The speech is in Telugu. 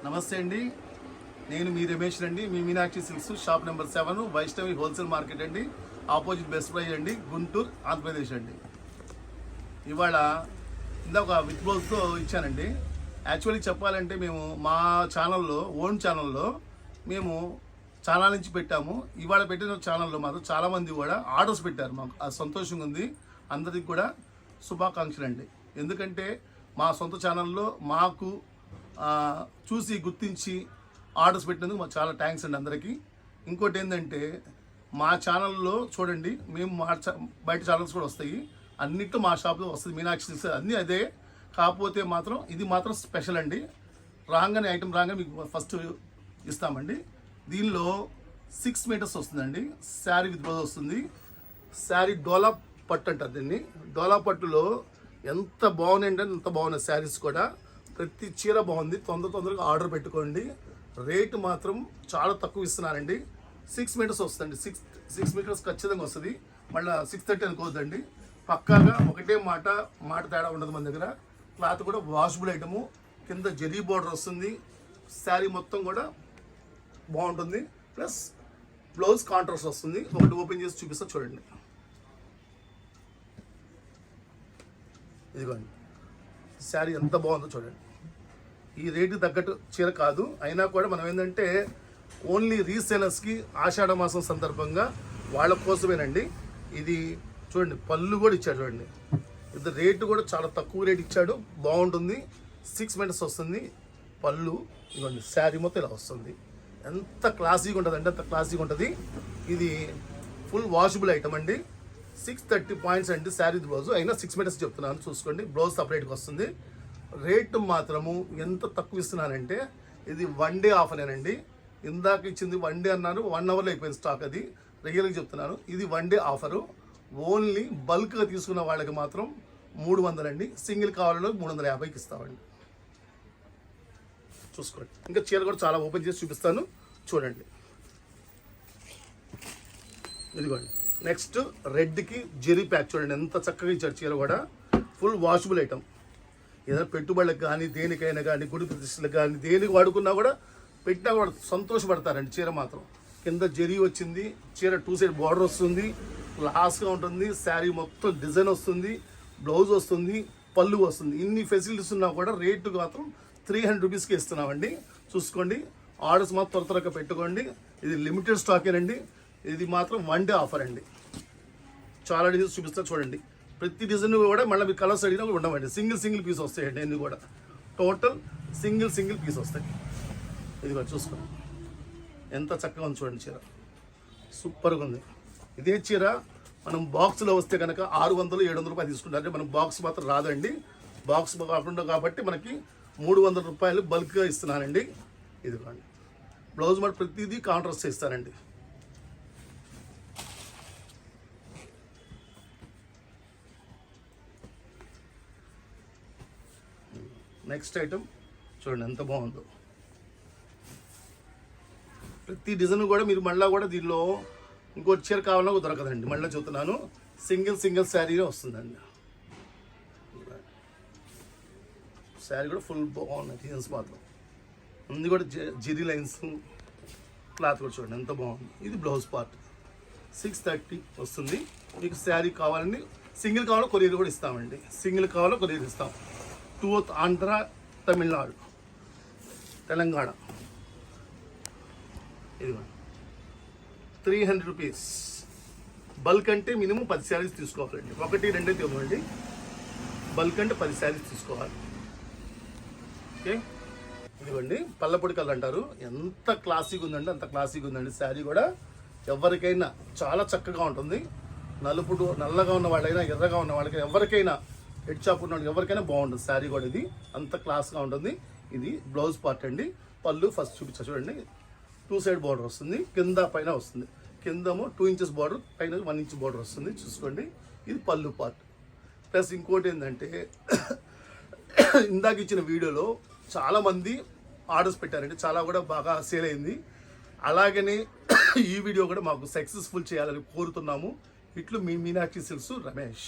నమస్తే అండి, నేను మీ రమేష్ అండి. మీ Meenakshi Silks shop number 7 Vaishnavi wholesale market అండి, ఆపోజిట్ బెస్ట్ ప్రైజ్ అండి, గుంటూరు ఆంధ్రప్రదేశ్ అండి. ఇవాళ ఇందాక విత్ బ్లౌజ్తో ఇచ్చానండి. యాక్చువల్లీ చెప్పాలంటే మేము మా ఛానల్లో ఓన్ ఛానల్లో మేము చాలా నుంచి పెట్టాము. ఇవాళ పెట్టిన ఛానల్లో మాత్రం చాలామంది కూడా ఆర్డర్స్ పెట్టారు. మాకు అది సంతోషంగా ఉంది. అందరికి కూడా శుభాకాంక్షలు అండి. ఎందుకంటే మా సొంత ఛానల్లో మాకు చూసి గుర్తించి ఆర్డర్స్ పెట్టినందుకు మాకు చాలా థ్యాంక్స్ అండి అందరికీ. ఇంకోటి ఏంటంటే మా ఛానల్లో చూడండి, మేము బయట ఛానల్స్ కూడా వస్తాయి, అన్నిట్లో మా షాప్లో వస్తుంది మీనాక్షి సిల్క్స్, అన్నీ అదే. కాకపోతే మాత్రం ఇది మాత్రం స్పెషల్ అండి. రాగానే ఐటమ్ రాగానే మీకు ఫస్ట్ ఇస్తామండి. దీనిలో 6 మీటర్స్ వస్తుందండి. శారీ విత్ బ్లౌజ్ వస్తుంది. శారీ డోలా పట్టు అంటారు దీన్ని. డోలా పట్టులో ఎంత బాగున్నాయంటే అంత బాగున్నాయి శారీస్ కూడా. ప్రతి చీర బాగుంది. తొందరగా ఆర్డర్ పెట్టుకోండి. రేటు మాత్రం చాలా తక్కువ ఇస్తున్నానండి. 6 మీటర్స్ వస్తుందండి. 6 మీటర్స్ ఖచ్చితంగా వస్తుంది. మళ్ళీ 630 అనుకోవద్దండి. పక్కాగా ఒకటే మాట తేడా ఉండదు మన దగ్గర. క్లాత్ కూడా వాషబుల్ ఐటము. కింద జరీ బోర్డర్ వస్తుంది. శారీ మొత్తం కూడా బాగుంటుంది. ప్లస్ బ్లౌజ్ కాంట్రాస్ట్ వస్తుంది. ఒకటి ఓపెన్ చేసి చూపిస్తా చూడండి. ఇదిగోండి శారీ ఎంత బాగుందో చూడండి. ఈ రేటుకి తగ్గట్టు చీర కాదు, అయినా కూడా మనం ఏంటంటే ఓన్లీ రీసేలర్స్కి ఆషాఢ మాసం సందర్భంగా వాళ్ళ కోసమేనండి. ఇది చూడండి, పళ్ళు కూడా ఇచ్చాడు చూడండి. ఇది రేటు కూడా చాలా తక్కువ రేట్ ఇచ్చాడు. బాగుంటుంది. 6 మీటర్స్ వస్తుంది పళ్ళు. ఇదిగోండి శారీ మొత్తం ఇలా వస్తుంది. ఎంత క్లాసీగా ఉంటుంది అంటే అంత క్లాసీగా ఉంటుంది. ఇది ఫుల్ వాషబుల్ ఐటమ్ అండి. 630 పాయింట్స్ అండి శారీ బ్లౌజ్. అయినా 6 మీటర్స్ చెప్తున్నాను, చూసుకోండి. బ్లౌజ్ సపరేట్గా వస్తుంది. రేటు మాత్రము ఎంత తక్కువ ఇస్తున్నానంటే ఇది 1 డే ఆఫర్నేనండి. ఇందాక ఇచ్చింది 1 డే అన్నారు, 1 అవర్లో అయిపోయింది స్టాక్. అది రియల్గా చెప్తున్నాను. ఇది 1 డే ఆఫరు. ఓన్లీ బల్క్గా తీసుకున్న వాళ్ళకి మాత్రం 300 అండి. సింగిల్ కావాలలో 350కి ఇస్తామండి. చూసుకోండి. ఇంకా చీర కూడా చాలా ఓపెన్ చేసి చూపిస్తాను చూడండి. ఇదిగోండి. నెక్స్ట్ రెడ్కి జెరీ ప్యాక్ చూడండి, ఎంత చక్కగా ఇచ్చాడు. చీర కూడా ఫుల్ వాషబుల్ ఐటమ్. ఏదైనా పెట్టుబడులకు కానీ దేనికైనా కానీ గుడి ప్రతిష్టలకు కానీ దేనికి వాడుకున్నా కూడా పెట్టినా కూడా సంతోషపడతారండి. చీర మాత్రం కింద జెరీ వచ్చింది. చీర 2 సైడ్ బార్డర్ వస్తుంది. క్లాస్గా ఉంటుంది. శారీ మొత్తం డిజైన్ వస్తుంది. బ్లౌజ్ వస్తుంది. పళ్ళు వస్తుంది. ఇన్ని ఫెసిలిటీస్ ఉన్నా కూడా రేటు మాత్రం 300 రూపీస్కి ఇస్తున్నామండి. చూసుకోండి. ఆర్డర్స్ మాత్రం త్వరగా పెట్టుకోండి. ఇది లిమిటెడ్ స్టాకేనండి. ఇది మాత్రం 1 డే ఆఫర్ అండి. చాలా డిజైన్స్ చూపిస్తా చూడండి. ప్రతి డిజైన్ కూడా మళ్ళీ మీరు కలర్స్ అడిగినా కూడా ఉండవండి. సింగిల్ పీస్ వస్తాయండి. అన్నీ కూడా టోటల్ సింగిల్ పీస్ వస్తాయి. ఇది కూడా చూసుకోండి. ఎంత చక్కగా ఉంది చూడండి. చీర సూపర్గా ఉంది. ఇదే చీర మనం బాక్స్లో వస్తే కనుక 600-700 రూపాయలు తీసుకుంటారు. అంటే మనం బాక్స్ మాత్రం రాదండి. బాక్స్ కాకుండా కాబట్టి మనకి 300 రూపాయలు బల్క్గా ఇస్తున్నానండి. ఇదిగోండి. బ్లౌజ్ మరి ప్రతిదీ కాంట్రాస్ట్ ఇస్తానండి. నెక్స్ట్ ఐటమ్ చూడండి ఎంత బాగుందో. ప్రతి డిజైన్ కూడా మీరు మళ్ళీ కూడా దీనిలో ఇంకోటి చీర కావాలన్నా దొరకదండి. మళ్ళీ చూస్తున్నాను. సింగిల్ శారీగా వస్తుందండి. శారీ కూడా ఫుల్ బాగున్నాయి. డిజైన్స్ మాత్రం అన్నీ కూడా జెరీ లైన్స్. క్లాత్ కూడా చూడండి ఎంత బాగుంది. ఇది బ్లౌజ్ పార్ట్. 630 వస్తుంది. మీకు శారీ కావాలండి. సింగిల్ కావాలో కొరియర్ కూడా ఇస్తామండి. సింగిల్ కావాలో కొరియర్ ఇస్తాం. 2 ఆంధ్ర, తమిళనాడు, తెలంగాణ. ఇది 300 రూపీస్. బల్క్ అంటే మినిమం 10 శారీస్ తీసుకోవాలండి. 1-2 తీసుకోండి. బల్క్ అంటే 10 శారీస్ తీసుకోవాలి. ఓకే. ఇదిగోండి పల్లపొడి కలర్ అంటారు. ఎంత క్లాసీగా ఉందండి అంత క్లాసీగా ఉందండి. శారీ కూడా ఎవరికైనా చాలా చక్కగా ఉంటుంది. నల్లగా ఉన్న వాళ్ళైనా ఎర్రగా ఉన్న వాళ్ళకైనా ఎవరికైనా హెడ్ షాప్ ఉన్న వాళ్ళకి ఎవరికైనా బాగుంటుంది శారీ కూడా. ఇది అంత క్లాస్గా ఉంటుంది. ఇది బ్లౌజ్ పార్ట్ అండి. పళ్ళు ఫస్ట్ చూపించా చూడండి. 2 సైడ్ బార్డర్ వస్తుంది. కింద పైన వస్తుంది. కిందమో 2 ఇంచెస్ బార్డర్, పైన 1 ఇంచ్ బార్డర్ వస్తుంది. చూసుకోండి. ఇది పళ్ళు పార్ట్. ప్లస్ ఇంకోటి ఏంటంటే ఇందాక ఇచ్చిన వీడియోలో చాలామంది ఆర్డర్స్ పెట్టారండి. చాలా కూడా బాగా సేల్ అయింది. అలాగనే ఈ వీడియో కూడా మాకు సక్సెస్ఫుల్ చేయాలని కోరుతున్నాము. ఇట్లు మీ మీనాక్షి సిల్క్స్ రమేష్.